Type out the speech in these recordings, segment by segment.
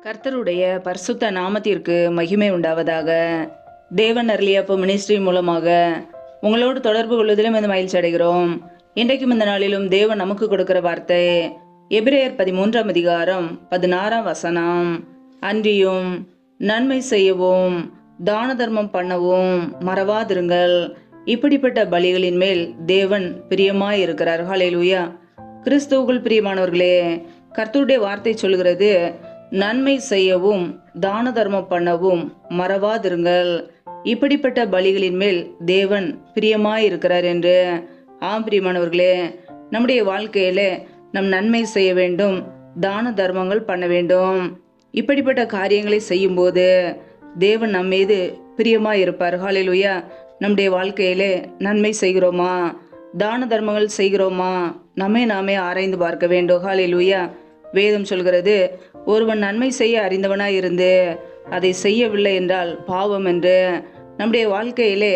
கர்த்தருடைய பரிசுத்த நாமத்திற்கு மகிமை உண்டாவதாக. தேவன் அருளியப்போ மினிஸ்ட்ரி மூலமாக உங்களோடு தொடர்பு கொள்வதிலும் இந்த மகிழ்ச்சி அடைகிறோம். இன்றைக்கும் இந்த நாளிலும் தேவன் நமக்கு கொடுக்கிற வார்த்தை எபிரேயர் 13ஆம் அதிகாரம் 16ஆம் வசனம். அன்றியும் நன்மை செய்யவும் தான தர்மம் பண்ணவும் மறவாதிருங்கள், இப்படிப்பட்ட பலிகளின் மேல் தேவன் பிரியமாய் இருக்கிறார். ஹல்லேலூயா. கிறிஸ்துவுக்குள் பிரியமானவர்களே, கர்த்தருடைய வார்த்தை சொல்கிறது, நன்மை செய்யவும் தான தர்மம் பண்ணவும் மறவாதிருங்கள், இப்படிப்பட்ட பலிகளின் மேல் தேவன் பிரியமாய் இருக்கிறார் என்று. ஆம் பிரியமானவர்களே, நம்முடைய வாழ்க்கையில நம் நன்மை செய்ய வேண்டும், தான தர்மங்கள் பண்ண வேண்டும். இப்படிப்பட்ட காரியங்களை செய்யும் போது தேவன் நம் மீது பிரியமாய் இருப்பார். ஹல்லேலூயா. நம்முடைய வாழ்க்கையிலே நன்மை செய்கிறோமா, தான தர்மங்கள் செய்கிறோமா, நாமே ஆராய்ந்து பார்க்க வேண்டும். ஹல்லேலூயா. வேதம் சொல்கிறது, ஒருவன் நன்மை செய்ய அறிந்தவனாய் இருந்து அதை செய்யவில்லை என்றால் பாவம் என்று. நம்முடைய வாழ்க்கையிலே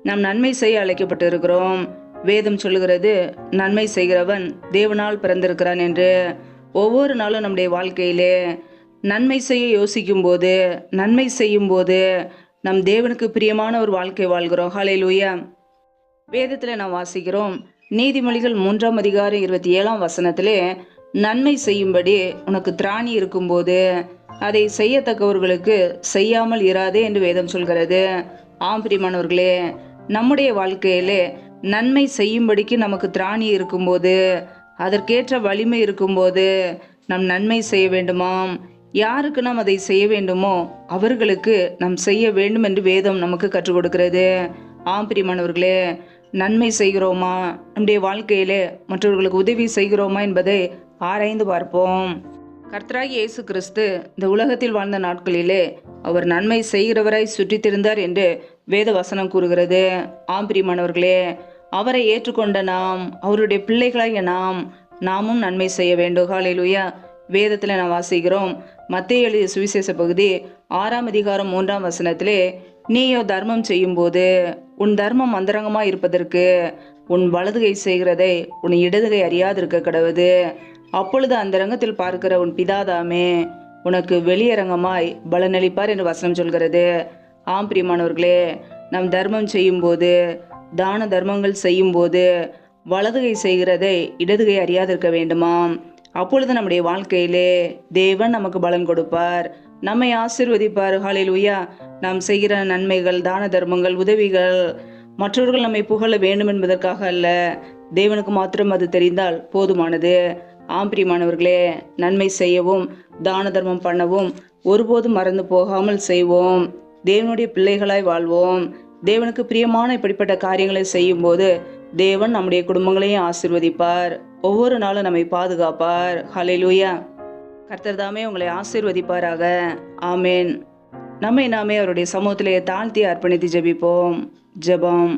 நாம் நன்மை செய்ய அழைக்கப்பட்டு இருக்கிறோம். வேதம் சொல்கிறது, நன்மை செய்கிறவன் தேவனால் பிறந்திருக்கிறான் என்று. ஒவ்வொரு நாளும் நம்முடைய வாழ்க்கையிலே நன்மை செய்ய யோசிக்கும் போது, நன்மை செய்யும் போது நம் தேவனுக்கு பிரியமான ஒரு வாழ்க்கை வாழ்கிறோம். ஹல்லேலூயா. வேதத்தில் நாம் வாசிக்கிறோம், நீதிமொழிகள் 3ஆம் அதிகாரம் 27ஆம் வசனத்திலே, நன்மை செய்யும்படி உனக்கு திராணி இருக்கும்போது அதை செய்யத்தக்கவர்களுக்கு செய்யாமல் இராதே என்று வேதம் சொல்கிறது. ஆம் பிரியமானவர்களே, நம்முடைய வாழ்க்கையிலே நன்மை செய்யும்படிக்கு நமக்கு திராணி இருக்கும்போது, அதற்கேற்ற வலிமை இருக்கும்போது நாம் நன்மை செய்ய வேண்டுமாம். யாருக்கு நாம் அதை செய்ய வேண்டுமோ அவர்களுக்கு நாம் செய்ய வேண்டும் என்று வேதம் நமக்கு கற்றுக் கொடுக்கிறது. ஆம் பிரியமானவர்களே, நன்மை செய்கிறோமா, நம்முடைய வாழ்க்கையிலே மற்றவர்களுக்கு உதவி செய்கிறோமா என்பதை ஆராய்ந்து பார்ப்போம். கர்த்தராகிய இயேசு கிறிஸ்து இந்த உலகத்தில் வாழ்ந்த நாட்களிலே அவர் நன்மை செய்கிறவராய் சுற்றித்திருந்தார் என்று வேத வசனம் கூறுகிறது. ஆம் பிரியமானவர்களே, அவரை ஏற்றுக்கொண்ட நாம், அவருடைய பிள்ளைகளாகிய நாமும் நன்மை செய்ய வேண்டும். ஹல்லேலூயா. வேதத்தில் நாம் வாசிக்கிறோம், மத்தேயு எழுதிய சுவிசேஷ பகுதி 6ஆம் அதிகாரம் 3ஆம் வசனத்திலே, நீயோ தர்மம் செய்யும் போது உன் தர்மம் அந்தரங்கமாய் இருப்பதற்கு உன் வலதுகை செய்கிறதை உன் இடதுகை அறியாதிருக்க கடவுது. அப்பொழுது அந்த ரங்கத்தில் பார்க்கிற உன் பிதாதாமே உனக்கு வெளியரங்கமாய் பலனளிப்பார் என்று வசனம் சொல்கிறது. ஆம் பிரியமானவர்களே, நம் தர்மம் செய்யும் போது, தான தர்மங்கள் செய்யும் போது வலதுகை செய்கிறதை இடதுகை அறியாதிருக்க வேண்டுமாம். அப்பொழுது நம்முடைய வாழ்க்கையிலே தேவன் நமக்கு பலன் கொடுப்பார், நம்மை ஆசீர்வதிப்பார். ஹல்லேலூயா. நாம் செய்கிற நன்மைகள், தான தர்மங்கள், உதவிகள் மற்றவர்கள் நம்மை புகழ வேண்டும் என்பதற்காக அல்ல, தேவனுக்கு மாத்திரம் அது தெரிந்தால் போதுமானது. ஆம் பிரியமானவர்களே, நன்மை செய்யவும் தான தர்மம் பண்ணவும் ஒருபோதும் மறந்து போகாமல் செய்வோம். தேவனுடைய பிள்ளைகளாய் வாழ்வோம். தேவனுக்கு பிரியமான இப்படிப்பட்ட காரியங்களை செய்யும் போது தேவன் நம்முடைய குடும்பங்களையும் ஆசீர்வதிப்பார், ஒவ்வொரு நாளும் நம்மை பாதுகாப்பார். ஹல்லேலூயா. கர்த்தர் தாமே உங்களை ஆசீர்வதிப்பாராக. ஆமேன். நாமே அவருடைய சமூகத்திலே தாழ்த்தி அர்ப்பணித்து ஜெபிப்போம். ஜெபம்.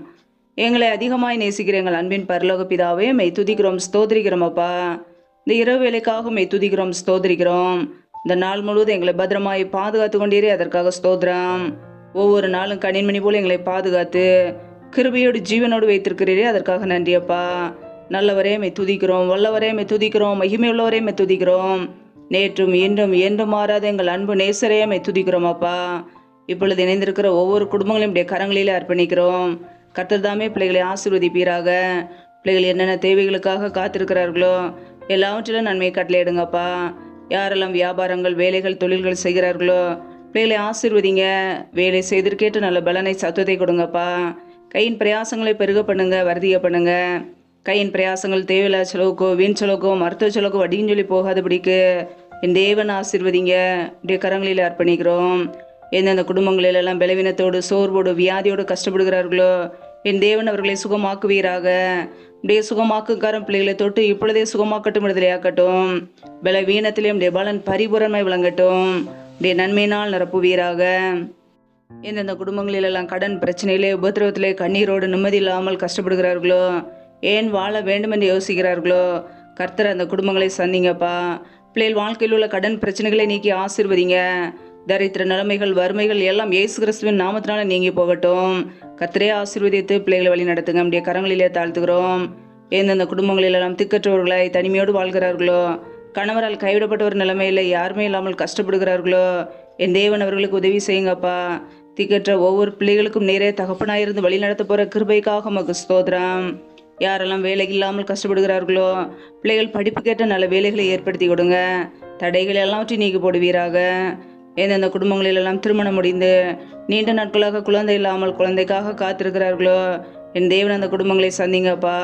எங்களை அதிகமாய் நேசிக்கிற எங்கள் அன்பின் பரலோக பிதாவே, மெய் துதிக்கிறோம், ஸ்தோத்திரிக்கிறோம் அப்பா. இந்த இரவு வேலைக்காக மெய் துதிக்கிறோம், ஸ்தோத்திரிக்கிறோம். இந்த நாள் முழுவதும் எங்களை பத்திரமாய் பாதுகாத்து கொண்டீரே, அதற்காக ஸ்தோத்திரம். ஒவ்வொரு நாளும் கனிமணி போல எங்களை பாதுகாத்து கிருபையோடு ஜீவனோடு வைத்திருக்கிறீரே, அதற்காக நன்றி அப்பா. நல்லவரே மெய் துதிக்கிறோம், வல்லவரே மெய் துதிக்கிறோம், மகிமையுள்ளவரே மெய் துதிக்கிறோம். நேற்றும் இன்றும் என்றும் மாறாத எங்கள் அன்பு நேசரே மெய் துதிக்கிறோம் அப்பா. இப்பொழுது இணைந்திருக்கிற ஒவ்வொரு குடும்பங்களையும் உடைய கரங்களிலே அர்ப்பணிக்கிறோம். கர்த்தர் தாமே பிள்ளைகளை ஆசீர்வதிப்பீராக. பிள்ளைகள் என்னென்ன தேவைகளுக்காக காத்திருக்கிறார்களோ எல்லாவற்றிலும் நன்மையை கட்டளையிடுங்கப்பா. யாரெல்லாம் வியாபாரங்கள், வேலைகள், தொழில்கள் செய்கிறார்களோ பிள்ளைகளை ஆசீர்வதிங்க. வேலை செய்திருக்கேற்ற நல்ல பலனை, சத்துவத்தை கொடுங்கப்பா. கையின் பிரயாசங்களை பெருக பண்ணுங்க, வர்த்திக பண்ணுங்க. கையின் பிரயாசங்கள் தேவையில்லா செலவுக்கோ, வீண் செலவுக்கோ, மருத்துவ செலவுக்கோ, வட்டின்னு சொல்லி போகாதபடிக்கு என் தேவன் ஆசீர்வதிங்க. இப்படிய கரங்களில் அர்ப்பணிக்கிறோம். எந்தெந்த குடும்பங்களிலெல்லாம் பலவீனத்தோடு, சோர்வோடு, வியாதியோடு கஷ்டப்படுகிறார்களோ என் தேவன் அவர்களை சுகமாக்குவீராக. இப்படிய சுகமாக்குக்காரன் பிள்ளைகளை தொட்டு இப்பொழுதே சுகமாக்கட்டும், விடுதலையாக்கட்டும். பலவீனத்திலே உடைய பலன் பரிபூரணமாய் விளங்கட்டும். உடைய நன்மையினால் நிரப்புவீராக. எந்தெந்த குடும்பங்களிலெல்லாம் கடன் பிரச்சனையிலே, உபத்திரவத்திலே, கண்ணீரோடு நிம்மதி இல்லாமல் கஷ்டப்படுகிறார்களோ, ஏன் வாழ வேண்டும் என்று யோசிக்கிறார்களோ கர்த்தர் அந்த குடும்பங்களை சந்திங்கப்பா. பிள்ளைகள் வாழ்க்கையில் உள்ள கடன் பிரச்சனைகளை நீக்கி ஆசீர்வதிங்க. தரித்திர நிலைமைகள், வறுமைகள் எல்லாம் இயேசு கிறிஸ்துவின் நாமத்தினால நீங்கி போகட்டும். கர்த்தரே ஆசீர்வதித்து பிள்ளைகளை வழி நடத்துங்க. நம்முடைய கரங்களிலே தாழ்த்துகிறோம். எந்தெந்த குடும்பங்களிலெல்லாம் திக்கற்றவர்களாய் தனிமையோடு வாழ்கிறார்களோ கணவரால் கைவிடப்பட்ட ஒரு நிலைமையில் யாருமே இல்லாமல் கஷ்டப்படுகிறார்களோ என் தேவன் அவர்களுக்கு உதவி செய்யுங்கப்பா. திக்கற்ற ஒவ்வொரு பிள்ளைகளுக்கும் நேரே தகப்பனாயிருந்து வழி நடத்த போகிற கிருபைக்காக உமக்கு ஸ்தோத்திரம். யாரெல்லாம் வேலை இல்லாமல் கஷ்டப்படுகிறார்களோ பிள்ளைகள் படிப்புக்கேற்ற நல்ல வேலைகளை ஏற்படுத்தி கொடுங்க. தடைகள் எல்லாவற்றையும் நீக்கி போடுவீராக. எந்தெந்த குடும்பங்களிலெல்லாம் திருமணம் முடிந்து நீண்ட நாட்களாக குழந்தை இல்லாமல் குழந்தைக்காக காத்திருக்கிறார்களோ என் தேவன் அந்த குடும்பங்களை சந்திங்கப்பா.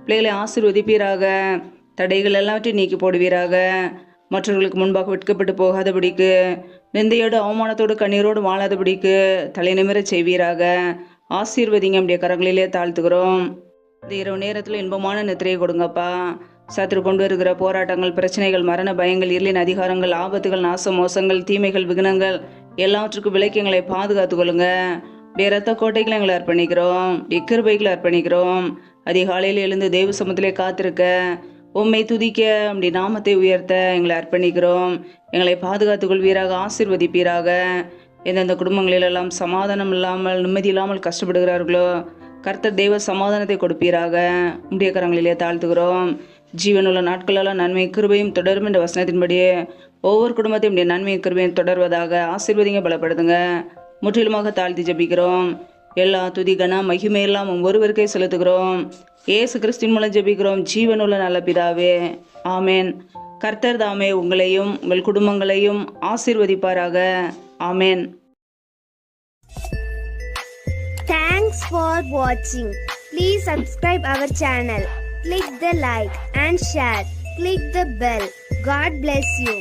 பிள்ளைகளை ஆசீர்வதிப்பீராக. தடைகள் எல்லாவற்றையும் நீக்கி போடுவீராக. மற்றவர்களுக்கு முன்பாக வெட்கப்பட்டு போகாதபடிக்கு, நிந்தையோடு அவமானத்தோடு கண்ணீரோடு வாழாதபடிக்கு தலை நிமிரச் செய்வீராக. ஆசீர்வதிங்க நம்முடைய கரங்களிலே தாழ்த்துக்கிறோம். இந்த இரவு நேரத்தில் இன்பமான நித்திரையை கொடுங்கப்பா. சத்துரு கொண்டு வருகிற போராட்டங்கள், பிரச்சனைகள், மரண பயங்கள், இருளின் அதிகாரங்கள், ஆபத்துகள், நாச மோசங்கள், தீமைகள், விக்னங்கள் எல்லாவற்றுக்கும் விலக்கி எங்களை பாதுகாத்து கொள்ளுங்க. ரத்த கோட்டைகளை எங்களை அர்ப்பணிக்கிறோம். கிருபைகளை அர்ப்பணிக்கிறோம். அதிகாலையில் எழுந்து தெய்வ சமூகத்திலே காத்திருக்க, உம்மை துதிக்க, அப்படி நாமத்தை உயர்த்த எங்களை அர்ப்பணிக்கிறோம். எங்களை பாதுகாத்துக் கொள்வீராக. ஆசீர்வதிப்பீராக. எந்தெந்த குடும்பங்களிலெல்லாம் சமாதானம் இல்லாமல் நிம்மதி இல்லாமல் கஷ்டப்படுகிறார்களோ கர்த்தர் தெய்வ சமாதானத்தை கொடுப்பீராக. உடைய கரங்களிலே தாழ்த்துகிறோம். ஜீவனுள்ள நாட்களெல்லாம் நன்மை கிருபையும் தொடரும் என்ற வசனத்தின்படியே ஒவ்வொரு குடும்பத்தையும் உடைய நன்மை கிருபையும் தொடர்வதாக. ஆசீர்வதிங்க, பலப்படுத்துங்க. முற்றிலுமாக தாழ்த்தி ஜெபிக்கிறோம். எல்லா துதி கன மகிமையெல்லாம் ஒருவருக்கே செலுத்துகிறோம். இயேசு கிறிஸ்துவின் மூலம் ஜெபிக்கிறோம் ஜீவனுள்ள நல்ல பிதாவே, ஆமேன். கர்த்தர் தாமே உங்களையும் உங்கள் குடும்பங்களையும் ஆசீர்வதிப்பாராக. ஆமேன். Thanks for watching. Please subscribe our channel. Click the like and share. Click the bell. God bless you.